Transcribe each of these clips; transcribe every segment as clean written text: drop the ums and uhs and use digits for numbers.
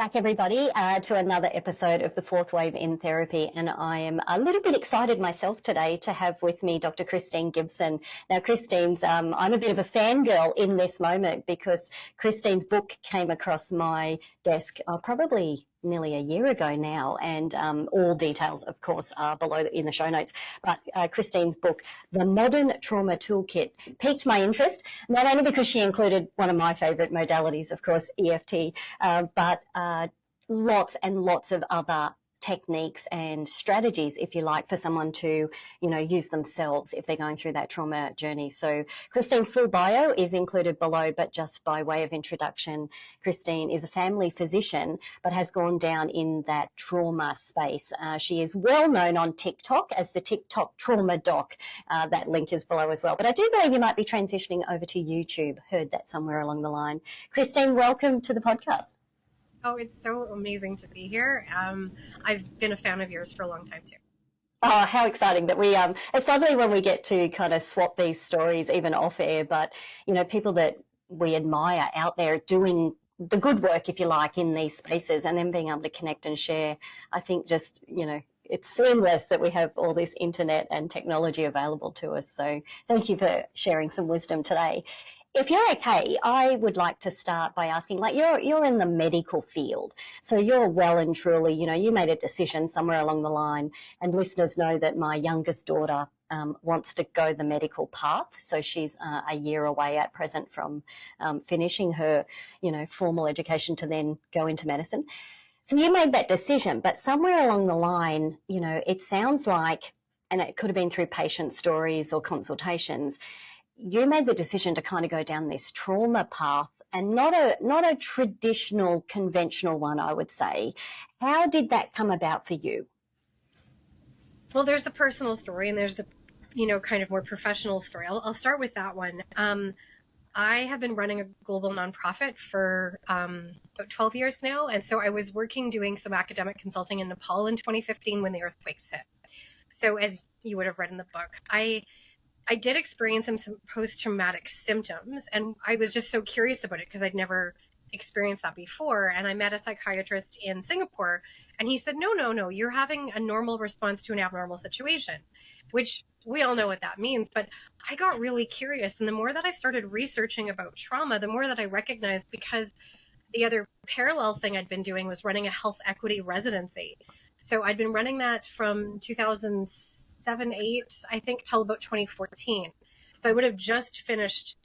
back, everybody, to another episode of the Fourth Wave in Therapy. And I am a little bit excited myself today to have with me Dr. Christine Gibson. Now, Christine's, I'm a bit of a fangirl in this moment because Christine's book came across my desk probably nearly a year ago now, and all details, of course, are below in the show notes. But Christine's book, The Modern Trauma Toolkit, piqued my interest, not only because she included one of my favourite modalities, of course, EFT, but lots and lots of other techniques and strategies, if you like, for someone to, use themselves if they're going through that trauma journey. So Christine's full bio is included below, but just by way of introduction, Christine is a family physician, but has gone down in that trauma space. She is well known on TikTok as the TikTok Trauma Doc. That link is below as well. But I do believe you might be transitioning over to YouTube. Heard that somewhere along the line. Christine, welcome to the podcast. Oh, it's so amazing to be here. I've been a fan of yours for a long time, too. Oh, how exciting that we, it's lovely when we get to kind of swap these stories even off air, but, people that we admire out there doing the good work, if you like, in these spaces and then being able to connect and share, I think just, it's seamless that we have all this internet and technology available to us. So thank you for sharing some wisdom today. If you're okay, I would like to start by asking, you're in the medical field, so you're well and truly, you made a decision somewhere along the line, and listeners know that my youngest daughter wants to go the medical path, so she's a year away at present from finishing her, formal education to then go into medicine. So you made that decision, but somewhere along the line, it sounds like, and it could have been through patient stories or consultations, you made the decision to kind of go down this trauma path, and not a traditional, conventional one, I would say. How did that come about for you? Well, there's the personal story and there's the, kind of more professional story. I'll start with that one. I have been running a global nonprofit for about 12 years now. And so I was doing some academic consulting in Nepal in 2015 when the earthquakes hit. So as you would have read in the book, I did experience some post-traumatic symptoms, and I was just so curious about it because I'd never experienced that before. And I met a psychiatrist in Singapore, and he said, no, you're having a normal response to an abnormal situation, which we all know what that means. But I got really curious, and the more that I started researching about trauma, the more that I recognized, because the other parallel thing I'd been doing was running a health equity residency. So I'd been running that from 2007, 8, I think, till about 2014. So I would have just finished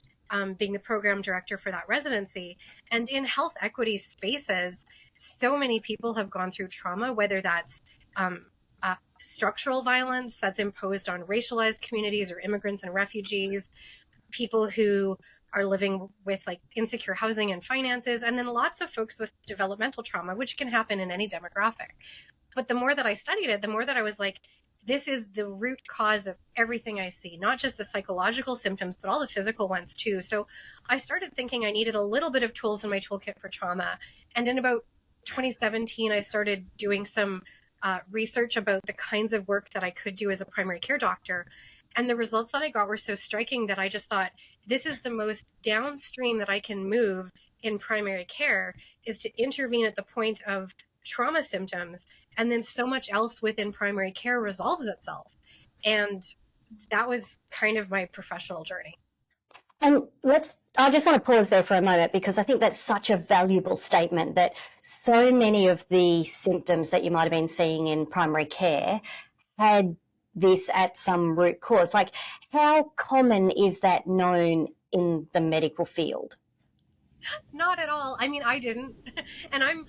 being the program director for that residency. And in health equity spaces, so many people have gone through trauma, whether that's structural violence that's imposed on racialized communities or immigrants and refugees, people who are living with insecure housing and finances, and then lots of folks with developmental trauma, which can happen in any demographic. But the more that I studied it, the more that I was like, this is the root cause of everything I see, not just the psychological symptoms, but all the physical ones too. So I started thinking I needed a little bit of tools in my toolkit for trauma. And in about 2017, I started doing some research about the kinds of work that I could do as a primary care doctor. And the results that I got were so striking that I just thought, this is the most downstream that I can move in primary care, is to intervene at the point of trauma symptoms, and then so much else within primary care resolves itself. And that was kind of my professional journey. And I just want to pause there for a moment, because I think that's such a valuable statement, that so many of the symptoms that you might have been seeing in primary care had this at some root cause. How common is that known in the medical field? Not at all. I mean, I didn't. And I'm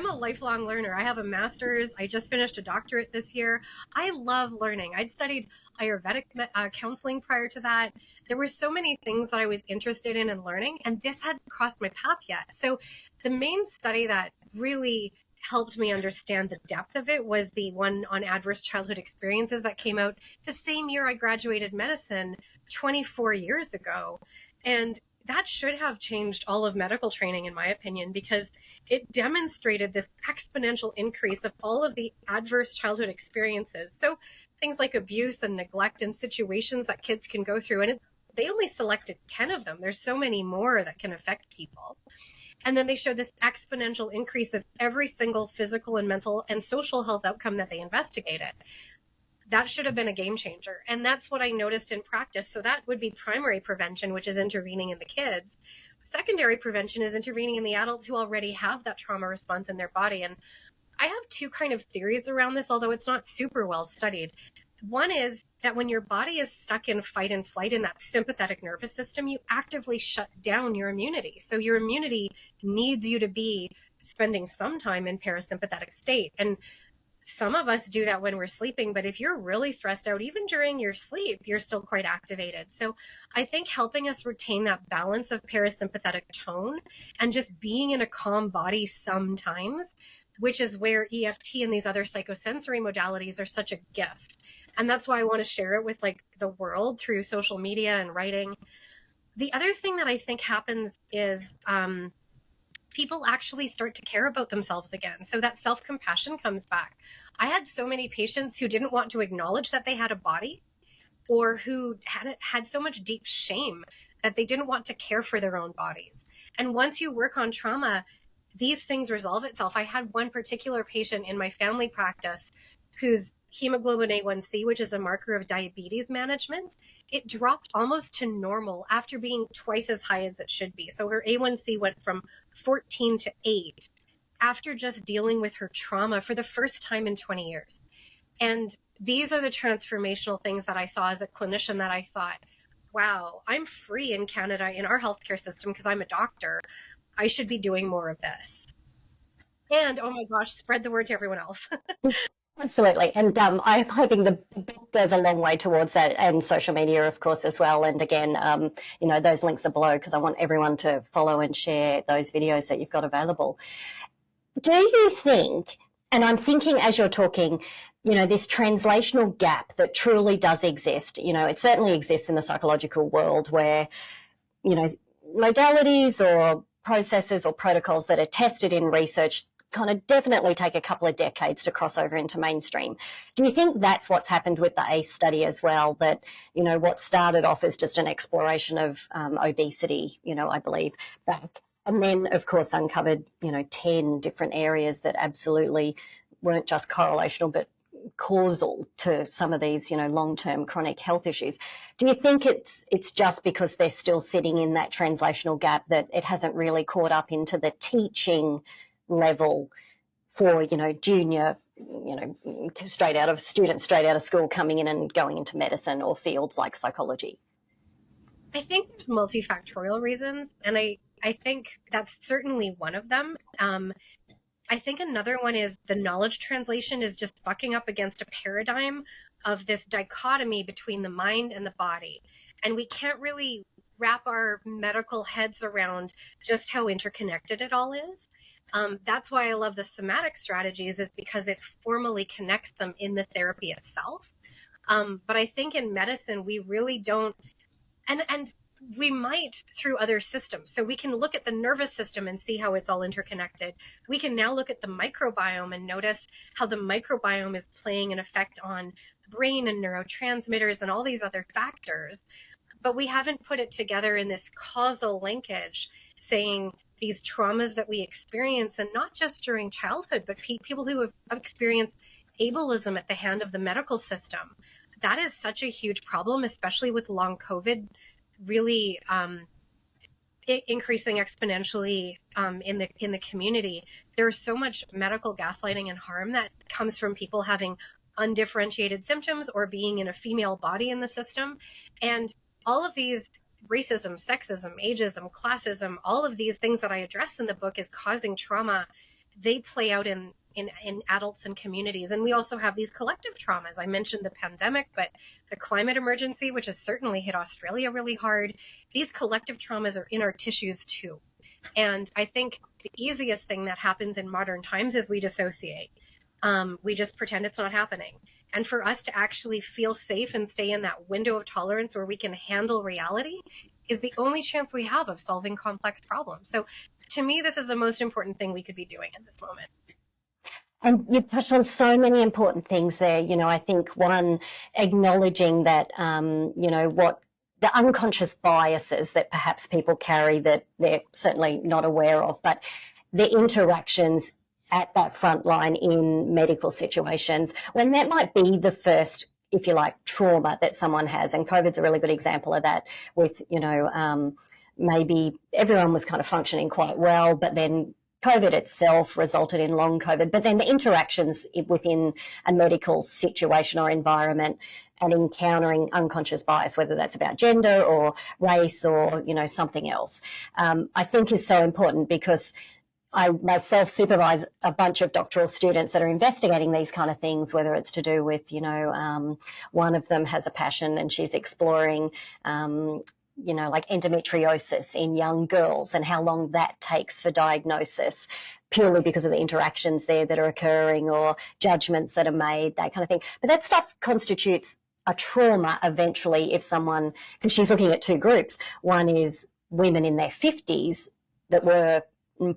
a lifelong learner. I have a master's. I just finished a doctorate this year. I love learning. I'd studied Ayurvedic counseling prior to that. There were so many things that I was interested in and learning, and this hadn't crossed my path yet. So the main study that really helped me understand the depth of it was the one on adverse childhood experiences that came out the same year I graduated medicine 24 years ago. And that should have changed all of medical training, in my opinion, because it demonstrated this exponential increase of all of the adverse childhood experiences. So things like abuse and neglect and situations that kids can go through. And they only selected 10 of them. There's so many more that can affect people. And then they showed this exponential increase of every single physical and mental and social health outcome that they investigated. That should have been a game changer. And that's what I noticed in practice. So that would be primary prevention, which is intervening in the kids. Secondary prevention is intervening in the adults who already have that trauma response in their body. And I have two kind of theories around this, although it's not super well studied. One is that when your body is stuck in fight and flight in that sympathetic nervous system, you actively shut down your immunity. So your immunity needs you to be spending some time in parasympathetic state. And some of us do that when we're sleeping, but if you're really stressed out, even during your sleep, you're still quite activated. So I think helping us retain that balance of parasympathetic tone and just being in a calm body sometimes, which is where EFT and these other psychosensory modalities are such a gift. And that's why I want to share it with like the world through social media and writing. The other thing that I think happens is people actually start to care about themselves again. So that self-compassion comes back. I had so many patients who didn't want to acknowledge that they had a body, or who had so much deep shame that they didn't want to care for their own bodies. And once you work on trauma, these things resolve itself. I had one particular patient in my family practice whose hemoglobin A1C, which is a marker of diabetes management, it dropped almost to normal after being twice as high as it should be. So her A1C went from 14 to 8 after just dealing with her trauma for the first time in 20 years. And these are the transformational things that I saw as a clinician that I thought, wow, I'm free in Canada in our healthcare system because I'm a doctor. I should be doing more of this. And oh my gosh, spread the word to everyone else. Absolutely. And I'm hoping the book goes a long way towards that, and social media, of course, as well. And again, those links are below because I want everyone to follow and share those videos that you've got available. Do you think, and I'm thinking as you're talking, this translational gap that truly does exist, it certainly exists in the psychological world where, modalities or processes or protocols that are tested in research kind of definitely take a couple of decades to cross over into mainstream. Do you think that's what's happened with the ACE study as well, that, what started off as just an exploration of obesity, I believe, back, and then, of course, uncovered, 10 different areas that absolutely weren't just correlational, but causal to some of these, long-term chronic health issues. Do you think it's just because they're still sitting in that translational gap that it hasn't really caught up into the teaching level for, junior, straight out of school coming in and going into medicine or fields like psychology? I think there's multifactorial reasons, and I think that's certainly one of them. I think another one is the knowledge translation is just bucking up against a paradigm of this dichotomy between the mind and the body. And we can't really wrap our medical heads around just how interconnected it all is. That's why I love the somatic strategies, is because it formally connects them in the therapy itself. But I think in medicine, we really don't, and we might through other systems. So we can look at the nervous system and see how it's all interconnected. We can now look at the microbiome and notice how the microbiome is playing an effect on brain and neurotransmitters and all these other factors. But we haven't put it together in this causal linkage, saying these traumas that we experience, and not just during childhood, but people who have experienced ableism at the hand of the medical system. That is such a huge problem, especially with long COVID really increasing exponentially in the community. There's so much medical gaslighting and harm that comes from people having undifferentiated symptoms or being in a female body in the system. And all of these racism, sexism, ageism, classism, all of these things that I address in the book is causing trauma. They play out in adults and communities. And we also have these collective traumas. I mentioned the pandemic, but the climate emergency, which has certainly hit Australia really hard. These collective traumas are in our tissues too. And I think the easiest thing that happens in modern times is we dissociate. We just pretend it's not happening. And for us to actually feel safe and stay in that window of tolerance where we can handle reality is the only chance we have of solving complex problems. So to me, this is the most important thing we could be doing at this moment. And you've touched on so many important things there. I think one, acknowledging that, the unconscious biases that perhaps people carry that they're certainly not aware of, but the interactions at that front line in medical situations when that might be the first, if you like, trauma that someone has. And COVID's a really good example of that with, maybe everyone was kind of functioning quite well, but then COVID itself resulted in long COVID. But then the interactions within a medical situation or environment and encountering unconscious bias, whether that's about gender or race or, something else, I think is so important, because I myself supervise a bunch of doctoral students that are investigating these kind of things, whether it's to do with, one of them has a passion and she's exploring, like endometriosis in young girls and how long that takes for diagnosis, purely because of the interactions there that are occurring or judgments that are made, that kind of thing. But that stuff constitutes a trauma eventually if someone, because she's looking at two groups. One is women in their 50s that were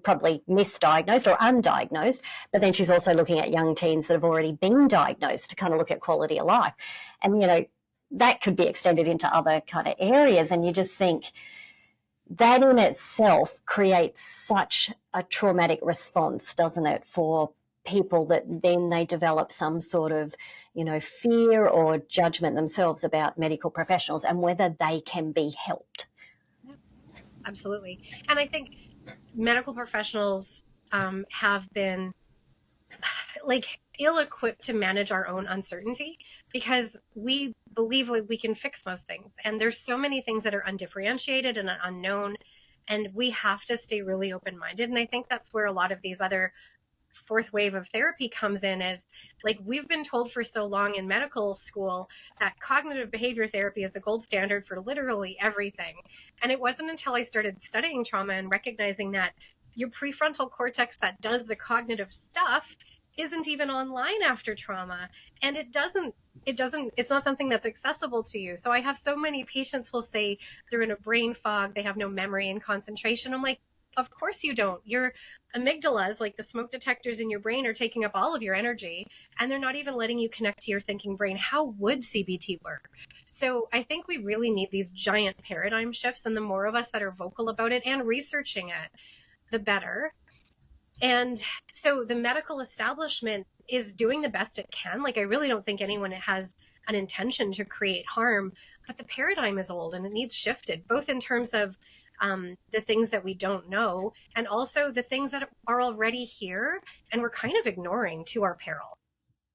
probably misdiagnosed or undiagnosed, but then she's also looking at young teens that have already been diagnosed to kind of look at quality of life. And, that could be extended into other kind of areas. And you just think that in itself creates such a traumatic response, doesn't it, for people, that then they develop some sort of, fear or judgment themselves about medical professionals and whether they can be helped. Absolutely. And I think medical professionals have been ill-equipped to manage our own uncertainty, because we believe we can fix most things. And there's so many things that are undifferentiated and unknown, and we have to stay really open-minded. And I think that's where a lot of these other fourth wave of therapy comes in, is we've been told for so long in medical school that cognitive behavior therapy is the gold standard for literally everything. And it wasn't until I started studying trauma and recognizing that your prefrontal cortex that does the cognitive stuff isn't even online after trauma. And it's not something that's accessible to you. So I have so many patients who'll say they're in a brain fog, they have no memory and concentration. I'm like, of course you don't. Your amygdalas, like the smoke detectors in your brain, are taking up all of your energy, and they're not even letting you connect to your thinking brain. How would CBT work? So I think we really need these giant paradigm shifts, and the more of us that are vocal about it and researching it, the better. And so the medical establishment is doing the best it can. I really don't think anyone has an intention to create harm, but the paradigm is old and it needs shifted, both in terms of the things that we don't know, and also the things that are already here and we're kind of ignoring to our peril.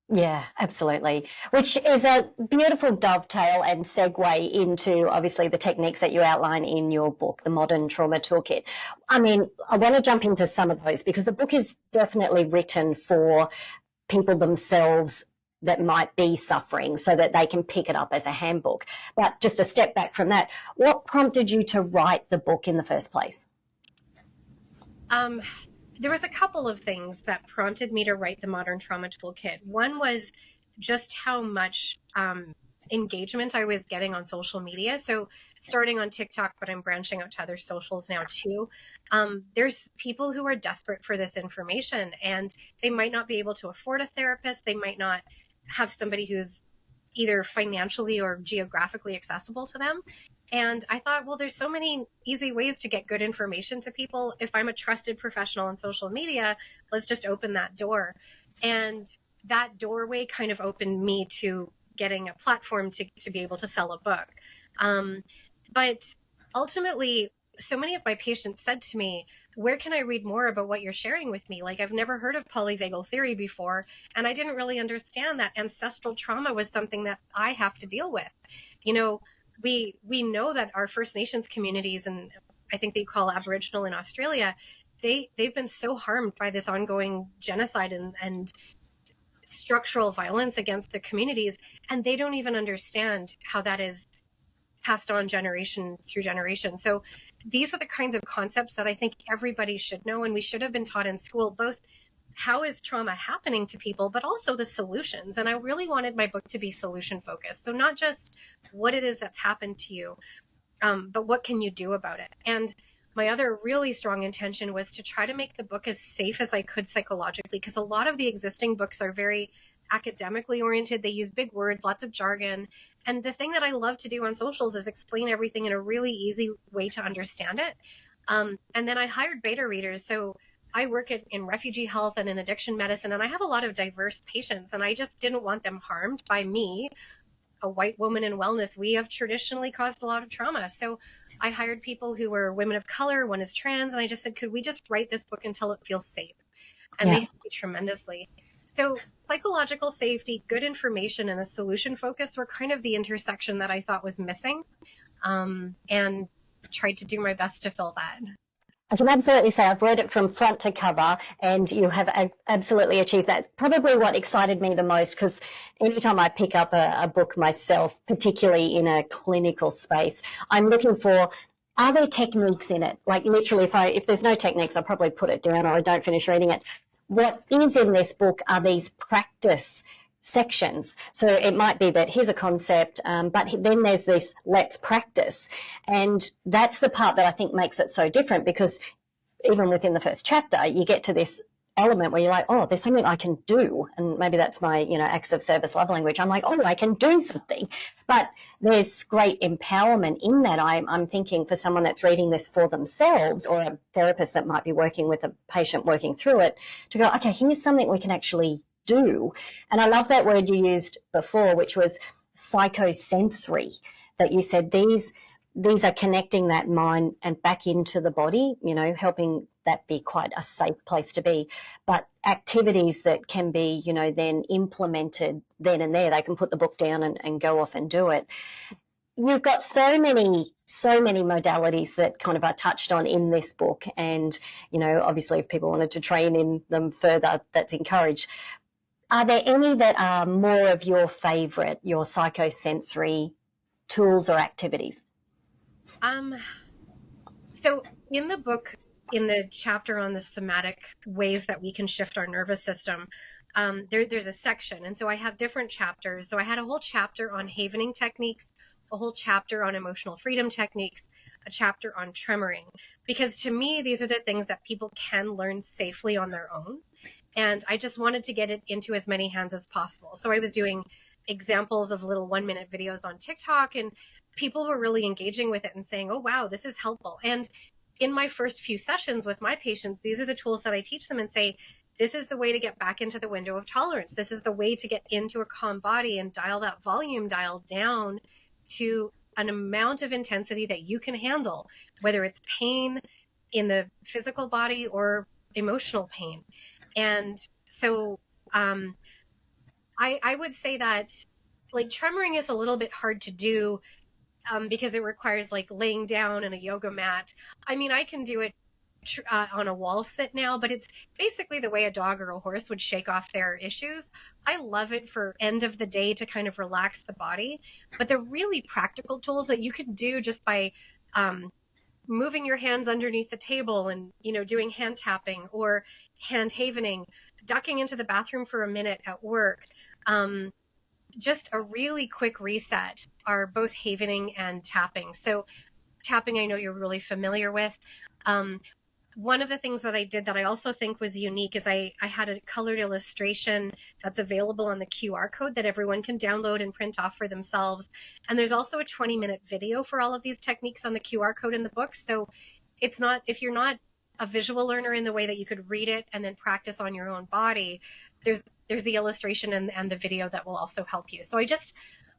Yeah, absolutely. Which is a beautiful dovetail and segue into obviously the techniques that you outline in your book, The Modern Trauma Toolkit. I want to jump into some of those, because the book is definitely written for people themselves that might be suffering, so that they can pick it up as a handbook. But just a step back from that, what prompted you to write the book in the first place? There was a couple of things that prompted me to write the Modern Trauma Toolkit. One was just how much engagement I was getting on social media. So starting on TikTok, but I'm branching out to other socials now too. There's people who are desperate for this information, and they might not be able to afford a therapist. They might not have somebody who's either financially or geographically accessible to them. And I thought, well, there's so many easy ways to get good information to people. If I'm a trusted professional on social media, let's just open that door. And that doorway kind of opened me to getting a platform to be able to sell a book. But ultimately, so many of my patients said to me, where can I read more about what you're sharing with me? I've never heard of polyvagal theory before, and I didn't really understand that ancestral trauma was something that I have to deal with. We know that our First Nations communities, and I think they call Aboriginal in Australia, they've been so harmed by this ongoing genocide and structural violence against the communities, and they don't even understand how that is passed on generation through generation. So these are the kinds of concepts that I think everybody should know, and we should have been taught in school, both how is trauma happening to people, but also the solutions. And I really wanted my book to be solution focused. So not just what it is that's happened to you, but what can you do about it? And my other really strong intention was to try to make the book as safe as I could psychologically, because a lot of the existing books are very academically oriented. They use big words, lots of jargon. And the thing that I love to do on socials is explain everything in a really easy way to understand it. And then I hired beta readers. So I work in refugee health and in addiction medicine, and I have a lot of diverse patients, and I just didn't want them harmed by me, a white woman in wellness. We have traditionally caused a lot of trauma. So I hired people who were women of color, one is trans, and I just said, could we just write this book until it feels safe? And they helped me tremendously. So psychological safety, good information, and a solution focus were kind of the intersection that I thought was missing, and tried to do my best to fill that. I can absolutely say I've read it from front to cover, and you have absolutely achieved that. Probably what excited me the most, because anytime I pick up a book myself, particularly in a clinical space, I'm looking for, are there techniques in it? Like literally, if there's no techniques, I'll probably put it down or I don't finish reading it. What is in this book are these practice sections. So it might be that here's a concept, but then there's this let's practice. And that's the part that I think makes it so different, because even within the first chapter, you get to this element where you're like, oh, there's something I can do. And maybe that's my, acts of service love language. I'm like, oh, I can do something. But there's great empowerment in that. I'm thinking for someone that's reading this for themselves, or a therapist that might be working with a patient working through it, to go, okay, here's something we can actually do. And I love that word you used before, which was psychosensory, that you said these are connecting that mind and back into the body, helping that be quite a safe place to be. But activities that can be, then implemented then and there, they can put the book down and go off and do it. You've got so many modalities that kind of are touched on in this book. And, obviously if people wanted to train in them further, that's encouraged. Are there any that are more of your favorite, your psychosensory tools or activities? So in the book, in the chapter on the somatic ways that we can shift our nervous system, there's a section. And so I have different chapters. So I had a whole chapter on havening techniques, a whole chapter on emotional freedom techniques, a chapter on tremoring, because to me, these are the things that people can learn safely on their own. And I just wanted to get it into as many hands as possible. So I was doing examples of little 1-minute videos on TikTok, and people were really engaging with it and saying, oh, wow, this is helpful. And in my first few sessions with my patients, these are the tools that I teach them and say, this is the way to get back into the window of tolerance. This is the way to get into a calm body and dial that volume dial down to an amount of intensity that you can handle, whether it's pain in the physical body or emotional pain. And so I would say that like tremoring is a little bit hard to do because it requires like laying down on a yoga mat. I mean, I can do it on a wall sit now, but it's basically the way a dog or a horse would shake off their issues. I love it for end of the day to kind of relax the body, but they're really practical tools that you can do just by moving your hands underneath the table and, doing hand tapping or hand havening, ducking into the bathroom for a minute at work. Just a really quick reset are both havening and tapping. So tapping, I know you're really familiar with. One of the things that I did that I also think was unique is I had a colored illustration that's available on the QR code that everyone can download and print off for themselves. And there's also a 20-minute video for all of these techniques on the QR code in the book. So it's not, if you're not a visual learner in the way that you could read it and then practice on your own body, there's the illustration and the video that will also help you. So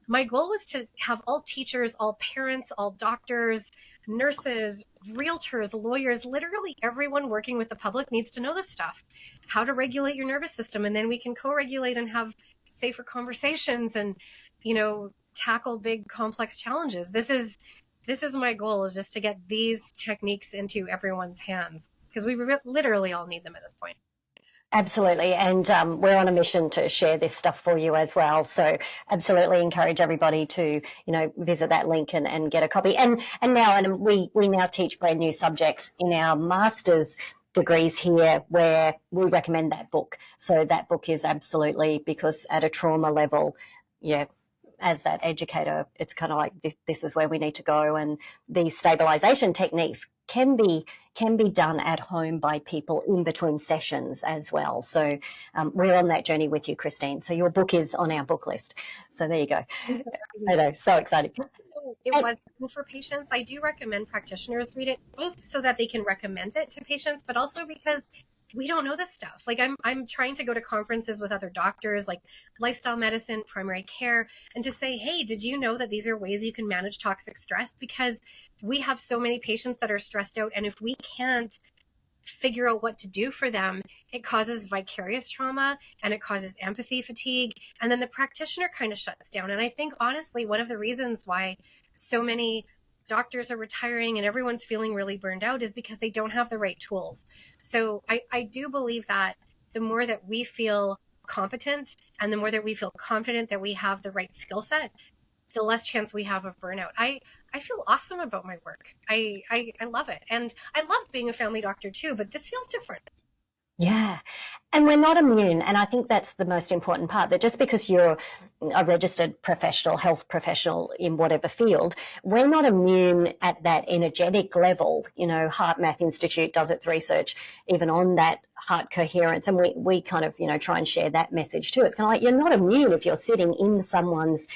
my goal was to have all teachers, all parents, all doctors, nurses, realtors, lawyers, literally everyone working with the public needs to know this stuff, how to regulate your nervous system. And then we can co-regulate and have safer conversations and, tackle big complex challenges. This is my goal, is just to get these techniques into everyone's hands, because we literally all need them at this point. Absolutely. And we're on a mission to share this stuff for you as well. So absolutely encourage everybody to, visit that link and get a copy. And we now teach brand new subjects in our master's degrees here where we recommend that book. So that book is absolutely, because at a trauma level, as that educator, it's kind of like this is where we need to go. And these stabilization techniques can be done at home by people in between sessions as well. So we're on that journey with you, Christine. So your book is on our book list. So there you go. I know, so exciting. It was for patients. I do recommend practitioners read it, both so that they can recommend it to patients, but also because we don't know this stuff. Like I'm trying to go to conferences with other doctors, like lifestyle medicine, primary care, and just say, hey, did you know that these are ways you can manage toxic stress? Because we have so many patients that are stressed out, and if we can't figure out what to do for them, it causes vicarious trauma and it causes empathy fatigue, and then the practitioner kind of shuts down. And I think honestly, one of the reasons why so many doctors are retiring and everyone's feeling really burned out is because they don't have the right tools. So I do believe that the more that we feel competent and the more that we feel confident that we have the right skill set, the less chance we have of burnout. I feel awesome about my work. I love it. And I love being a family doctor too, but this feels different. Yeah. And we're not immune. And I think that's the most important part, that just because you're a registered professional, health professional in whatever field, we're not immune at that energetic level. You know, Heart Math Institute does its research even on that heart coherence. And we kind of, try and share that message too. It's kind of like you're not immune if you're sitting in someone's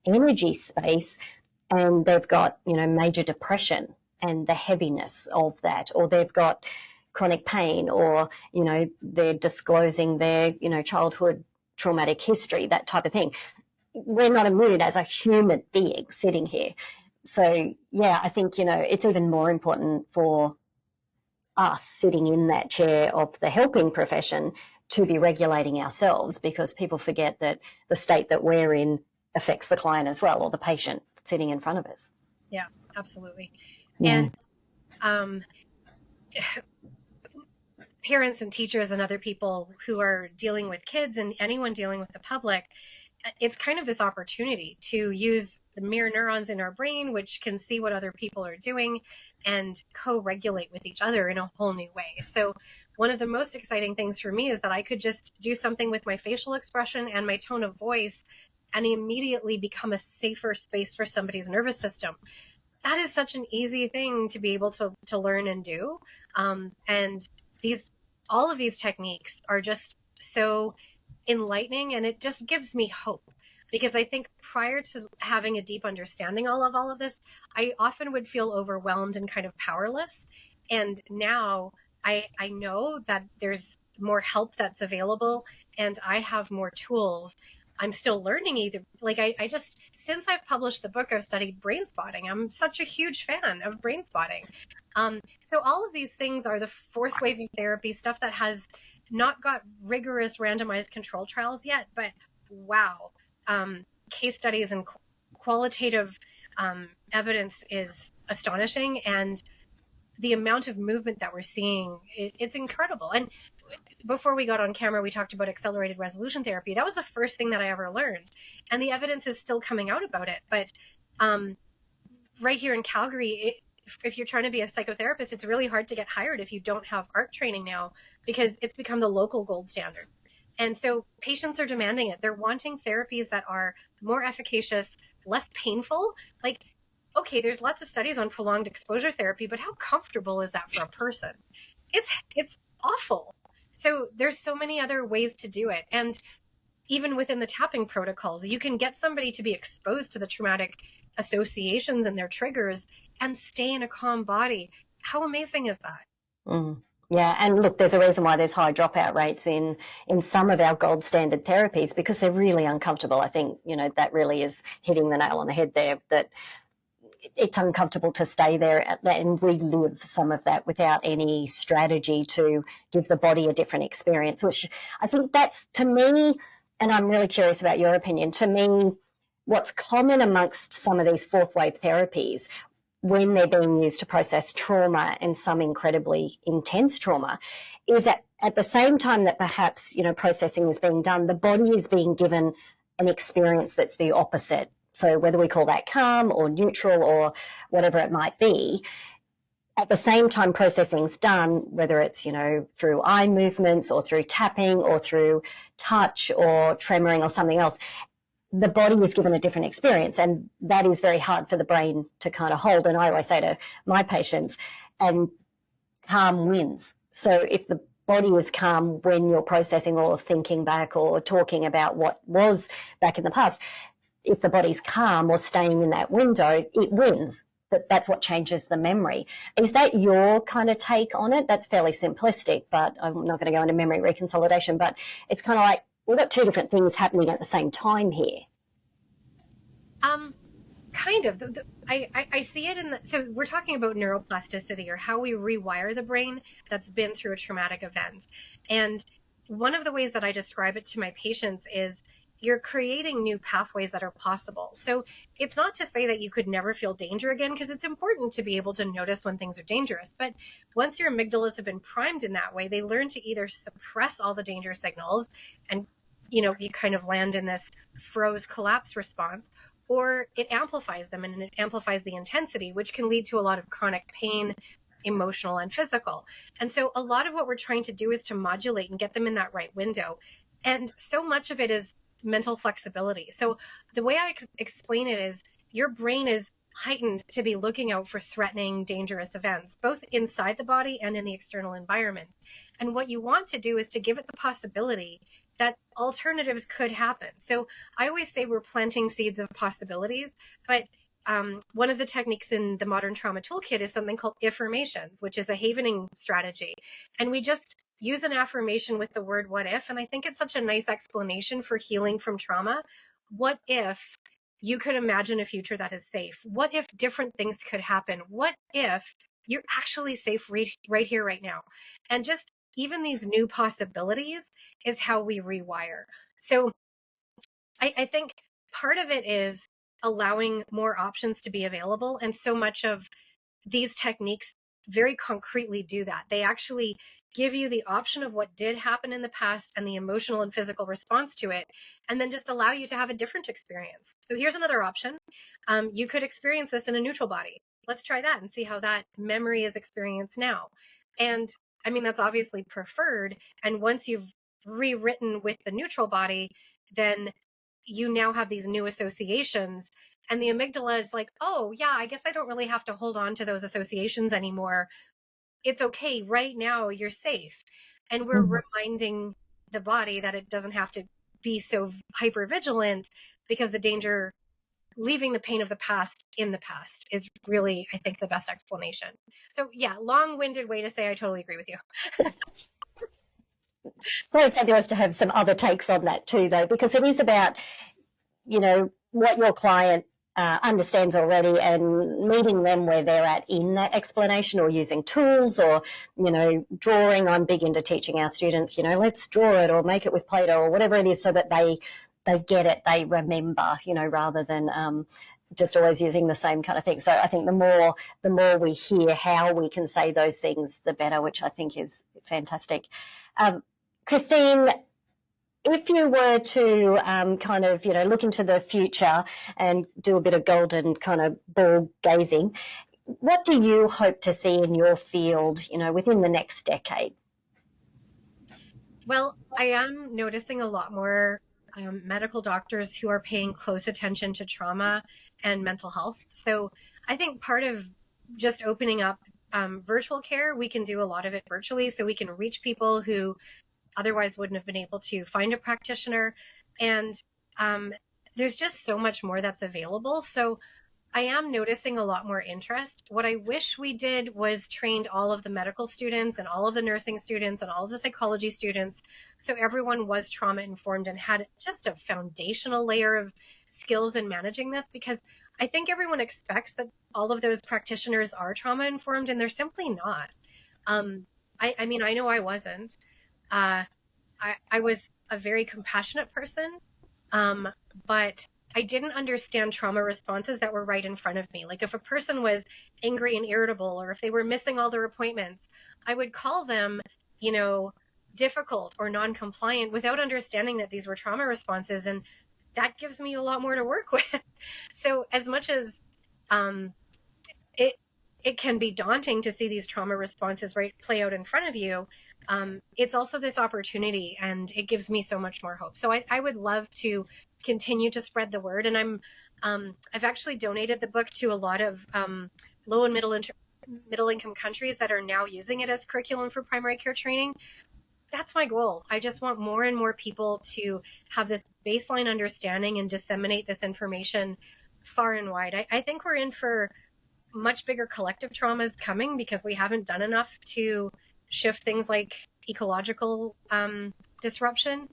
energy space and they've got, major depression and the heaviness of that, or they've got chronic pain, or, they're disclosing their, childhood traumatic history, that type of thing. We're not immune as a human being sitting here. So, yeah, I think, it's even more important for us sitting in that chair of the helping profession to be regulating ourselves, because people forget that the state that we're in affects the client as well, or the patient sitting in front of us. Yeah, absolutely. Yeah. And parents and teachers and other people who are dealing with kids and anyone dealing with the public, it's kind of this opportunity to use the mirror neurons in our brain, which can see what other people are doing and co-regulate with each other in a whole new way. So one of the most exciting things for me is that I could just do something with my facial expression and my tone of voice and immediately become a safer space for somebody's nervous system. That is such an easy thing to be able to learn and do. And all of these techniques are just so enlightening, and it just gives me hope, because I think prior to having a deep understanding of all of this, I often would feel overwhelmed and kind of powerless. And now I know that there's more help that's available and I have more tools. I'm still learning I just, since I've published the book, I've studied brain spotting. I'm such a huge fan of brain spotting. So all of these things are the fourth wave of therapy, stuff that has not got rigorous randomized control trials yet, but wow, case studies and qualitative evidence is astonishing. And the amount of movement that we're seeing, it's incredible. And before we got on camera, we talked about accelerated resolution therapy. That was the first thing that I ever learned. And the evidence is still coming out about it. But right here in Calgary, if you're trying to be a psychotherapist, it's really hard to get hired if you don't have art training now, because it's become the local gold standard. And so patients are demanding it. They're wanting therapies that are more efficacious, less painful. Like, okay, there's lots of studies on prolonged exposure therapy, but how comfortable is that for a person? It's awful. So there's so many other ways to do it. And even within the tapping protocols, you can get somebody to be exposed to the traumatic associations and their triggers and stay in a calm body. How amazing is that? Yeah, and look, there's a reason why there's high dropout rates in some of our gold standard therapies, because they're really uncomfortable. I think, that really is hitting the nail on the head there, that it's uncomfortable to stay there and relive some of that without any strategy to give the body a different experience, which I think that's, to me, and I'm really curious about your opinion, to me, what's common amongst some of these fourth wave therapies when they're being used to process trauma, and some incredibly intense trauma, is that at the same time that perhaps, processing is being done, the body is being given an experience that's the opposite. So whether we call that calm or neutral or whatever it might be, at the same time processing's done, whether it's, through eye movements or through tapping or through touch or tremoring or something else, the body is given a different experience, and that is very hard for the brain to kind of hold. And I always say to my patients, and calm wins. So if the body is calm when you're processing or thinking back or talking about what was back in the past, if the body's calm or staying in that window, it wins. That's what changes the memory. Is that your kind of take on it? That's fairly simplistic, but I'm not going to go into memory reconsolidation, but it's kind of like we've got two different things happening at the same time here. Kind of. I see it so we're talking about neuroplasticity, or how we rewire the brain that's been through a traumatic event. And one of the ways that I describe it to my patients is you're creating new pathways that are possible. So it's not to say that you could never feel danger again, because it's important to be able to notice when things are dangerous. But once your amygdalas have been primed in that way, they learn to either suppress all the danger signals and, you kind of land in this froze collapse response, or it amplifies them, and it amplifies the intensity, which can lead to a lot of chronic pain, emotional and physical. And so a lot of what we're trying to do is to modulate and get them in that right window. And so much of it is mental flexibility. So the way I explain it is your brain is heightened to be looking out for threatening, dangerous events, both inside the body and in the external environment. And what you want to do is to give it the possibility that alternatives could happen. So I always say we're planting seeds of possibilities, but one of the techniques in the modern trauma toolkit is something called affirmations, which is a havening strategy. And we just use an affirmation with the word what if, and I think it's such a nice explanation for healing from trauma. What if you could imagine a future that is safe? What if different things could happen? What if you're actually safe right here, right now? And just even these new possibilities is how we rewire. So I think part of it is allowing more options to be available. And so much of these techniques very concretely do that. They actually give you the option of what did happen in the past and the emotional and physical response to it, and then just allow you to have a different experience. So here's another option. You could experience this in a neutral body. Let's try that and see how that memory is experienced now. And I mean, that's obviously preferred. And once you've rewritten with the neutral body, then you now have these new associations. And the amygdala is like, oh, yeah, I guess I don't really have to hold on to those associations anymore. It's okay. Right now, you're safe. And we're reminding the body that it doesn't have to be so hyper vigilant, because the danger, leaving the pain of the past in the past, is really, I think, the best explanation. So yeah, long-winded way to say I totally agree with you. So fabulous to have some other takes on that too, though, because it is about, what your client understands already, and meeting them where they're at in that explanation, or using tools, or, drawing. I'm big into teaching our students, let's draw it or make it with Play-Doh or whatever it is, so that they get it, they remember, rather than just always using the same kind of thing. So I think the more we hear how we can say those things, the better, which I think is fantastic. Christine, if you were to kind of, look into the future and do a bit of golden kind of ball gazing, what do you hope to see in your field, within the next decade? Well, I am noticing a lot more medical doctors who are paying close attention to trauma and mental health. So I think part of just opening up virtual care, we can do a lot of it virtually, so we can reach people who otherwise wouldn't have been able to find a practitioner. And there's just so much more that's available. So I am noticing a lot more interest. What I wish we did was trained all of the medical students and all of the nursing students and all of the psychology students, so everyone was trauma informed and had just a foundational layer of skills in managing this, because I think everyone expects that all of those practitioners are trauma informed, and they're simply not. I mean, I know I wasn't. I was a very compassionate person, but I didn't understand trauma responses that were right in front of me. Like if a person was angry and irritable, or if they were missing all their appointments, I would call them, difficult or non-compliant, without understanding that these were trauma responses. And that gives me a lot more to work with. So as much as it can be daunting to see these trauma responses play out in front of you, it's also this opportunity, and it gives me so much more hope. So I would love to continue to spread the word, and I've actually donated the book to a lot of low and middle middle-income countries that are now using it as curriculum for primary care training. That's my goal. I just want more and more people to have this baseline understanding and disseminate this information far and wide. I think we're in for much bigger collective traumas coming because we haven't done enough to shift things like ecological disruption.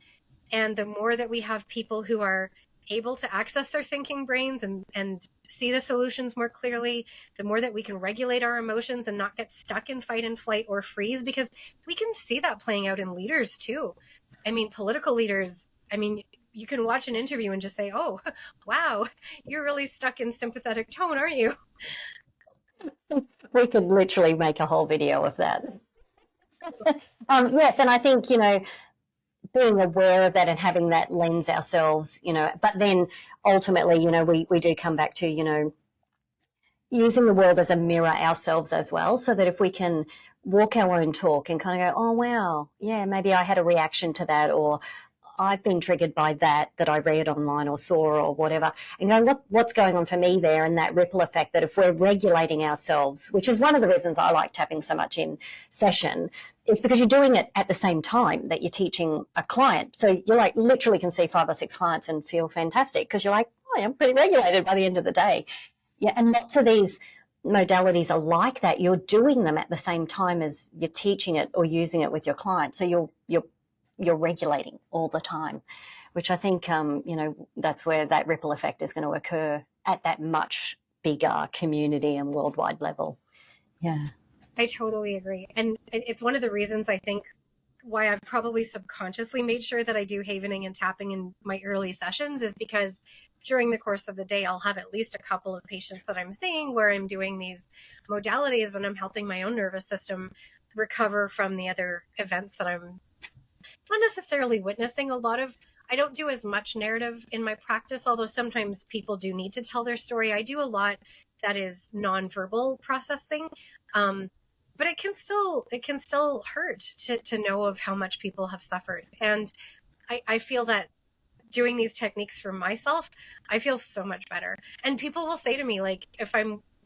And the more that we have people who are able to access their thinking brains and see the solutions more clearly, the more that we can regulate our emotions and not get stuck in fight and flight or freeze, because we can see that playing out in leaders too. I mean, political leaders, I mean, you can watch an interview and just say, oh, wow, you're really stuck in sympathetic tone, aren't you? We could literally make a whole video of that. Yes, and I think, being aware of that and having that lens ourselves, but then ultimately, we do come back to, using the world as a mirror ourselves as well, so that if we can walk our own talk and kind of go, oh, wow, yeah, maybe I had a reaction to that, or I've been triggered by that I read online or saw or whatever, and going, what's going on for me there, and that ripple effect, that if we're regulating ourselves, which is one of the reasons I like tapping so much in session, is because you're doing it at the same time that you're teaching a client. So you're like literally can see 5 or 6 clients and feel fantastic because you're like, oh, I'm pretty regulated by the end of the day. Yeah, and lots of these modalities are like that. You're doing them at the same time as you're teaching it or using it with your client. So you're regulating all the time, which I think, that's where that ripple effect is going to occur at that much bigger community and worldwide level. Yeah. I totally agree. And it's one of the reasons I think why I've probably subconsciously made sure that I do havening and tapping in my early sessions is because during the course of the day, I'll have at least a couple of patients that I'm seeing where I'm doing these modalities and I'm helping my own nervous system recover from the other events that I'm not necessarily witnessing. I don't do as much narrative in my practice, although sometimes people do need to tell their story. I do a lot that is nonverbal processing. But it can still hurt to know of how much people have suffered. And I feel that doing these techniques for myself, I feel so much better. And people will say to me, like,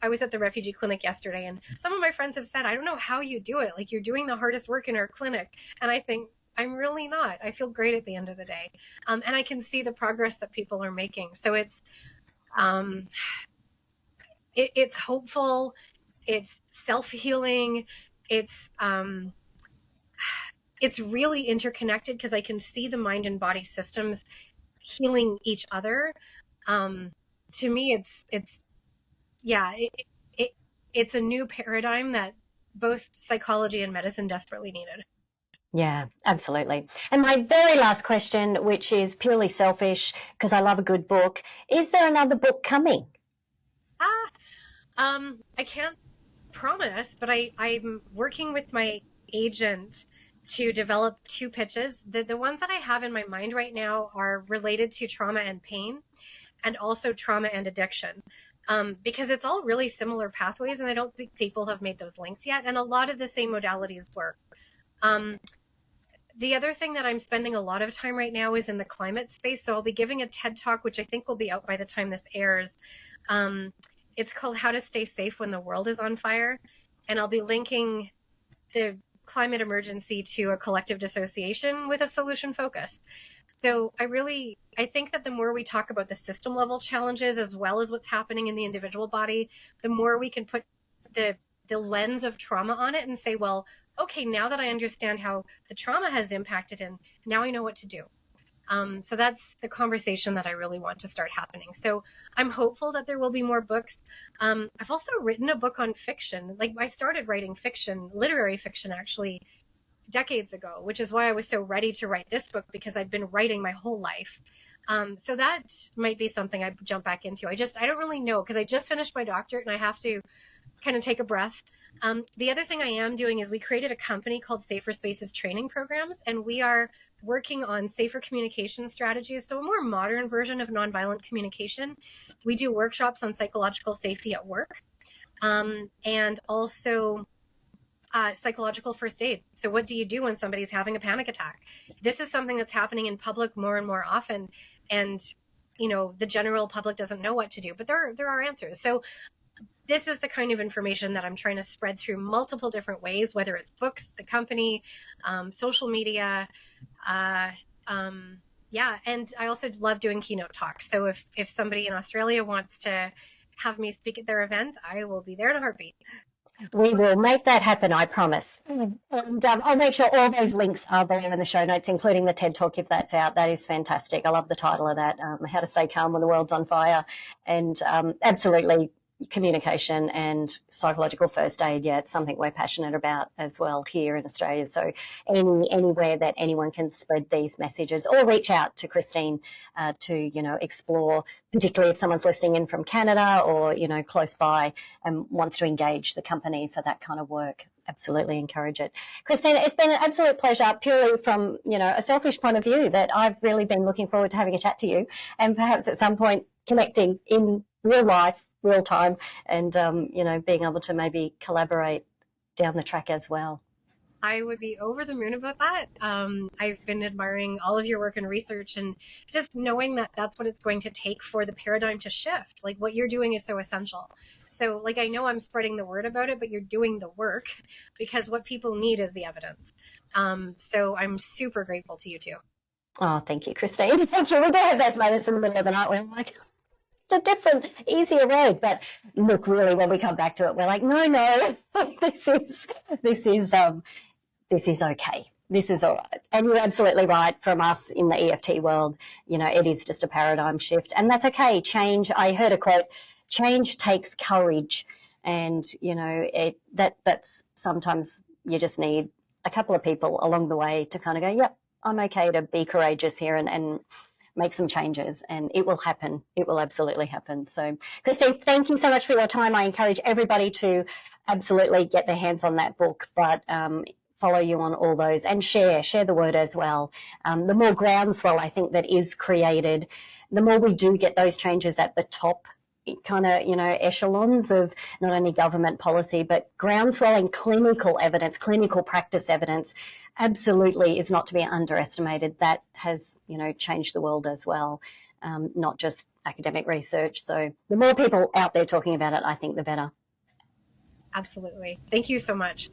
I was at the refugee clinic yesterday and some of my friends have said, I don't know how you do it. Like, you're doing the hardest work in our clinic. And I think I'm really not. I feel great at the end of the day. And I can see the progress that people are making. So it's hopeful. It's self-healing. It's really interconnected because I can see the mind and body systems healing each other. To me, it's a new paradigm that both psychology and medicine desperately needed. Yeah, absolutely. And my very last question, which is purely selfish because I love a good book, is there another book coming? I can't promise, but I'm working with my agent to develop 2 pitches. The ones that I have in my mind right now are related to trauma and pain and also trauma and addiction. Because it's all really similar pathways and I don't think people have made those links yet. And a lot of the same modalities work. The other thing that I'm spending a lot of time right now is in the climate space. So I'll be giving a TED Talk, which I think will be out by the time this airs. It's called How to Stay Safe When the World is on Fire. And I'll be linking the climate emergency to a collective dissociation with a solution focus. So I think that the more we talk about the system level challenges as well as what's happening in the individual body, the more we can put the lens of trauma on it and say, well, okay, now that I understand how the trauma has impacted and now I know what to do. So that's the conversation that I really want to start happening. So I'm hopeful that there will be more books. I've also written a book on fiction. Like, I started writing fiction, literary fiction actually, decades ago, which is why I was so ready to write this book because I'd been writing my whole life. So that might be something I jump back into. I don't really know because I just finished my doctorate and I have to kind of take a breath. The other thing I am doing is we created a company called Safer Spaces Training Programs, and we are working on safer communication strategies, so a more modern version of nonviolent communication. We do workshops on psychological safety at work, and also psychological first aid. So what do you do when somebody's having a panic attack? This is something that's happening in public more and more often, and the general public doesn't know what to do, but there are answers. So this is the kind of information that I'm trying to spread through multiple different ways, whether it's books, the company, social media. Uh, yeah, and I also love doing keynote talks. So if somebody in Australia wants to have me speak at their event, I will be there in a heartbeat. We will make that happen, I promise. And I'll make sure all those links are there in the show notes, including the TED Talk if that's out. That is fantastic. I love the title of that, How to Stay Calm When the World's on Fire. And absolutely, communication and psychological first aid, yeah, it's something we're passionate about as well here in Australia. So anywhere that anyone can spread these messages or reach out to Christine to, explore, particularly if someone's listening in from Canada or, close by and wants to engage the company for that kind of work. Absolutely encourage it. Christine, it's been an absolute pleasure purely from, a selfish point of view that I've really been looking forward to having a chat to you and perhaps at some point connecting in real life, real time, and, being able to maybe collaborate down the track as well. I would be over the moon about that. I've been admiring all of your work and research and just knowing that that's what it's going to take for the paradigm to shift. Like what you're doing is so essential. So like I know I'm spreading the word about it, but you're doing the work because what people need is the evidence. So I'm super grateful to you too. Oh, thank you, Christine. Thank you. We do have those moments in the middle of the night where I'm like, it's a different, easier road. But look, really, when we come back to it, we're like, no, this is okay. This is all right. And you're absolutely right. From us in the EFT world, it is just a paradigm shift, and that's okay. Change. I heard a quote: "Change takes courage," and that's sometimes you just need a couple of people along the way to kind of go, "Yep, I'm okay to be courageous here and make some changes," and it will happen. It will absolutely happen. So, Christine, thank you so much for your time. I encourage everybody to absolutely get their hands on that book, but follow you on all those and share the word as well. The more groundswell I think that is created, the more we do get those changes at the top kind of, echelons of not only government policy, but groundswell in clinical evidence, clinical practice evidence absolutely is not to be underestimated. That has, changed the world as well, not just academic research. So the more people out there talking about it, I think the better. Absolutely. Thank you so much.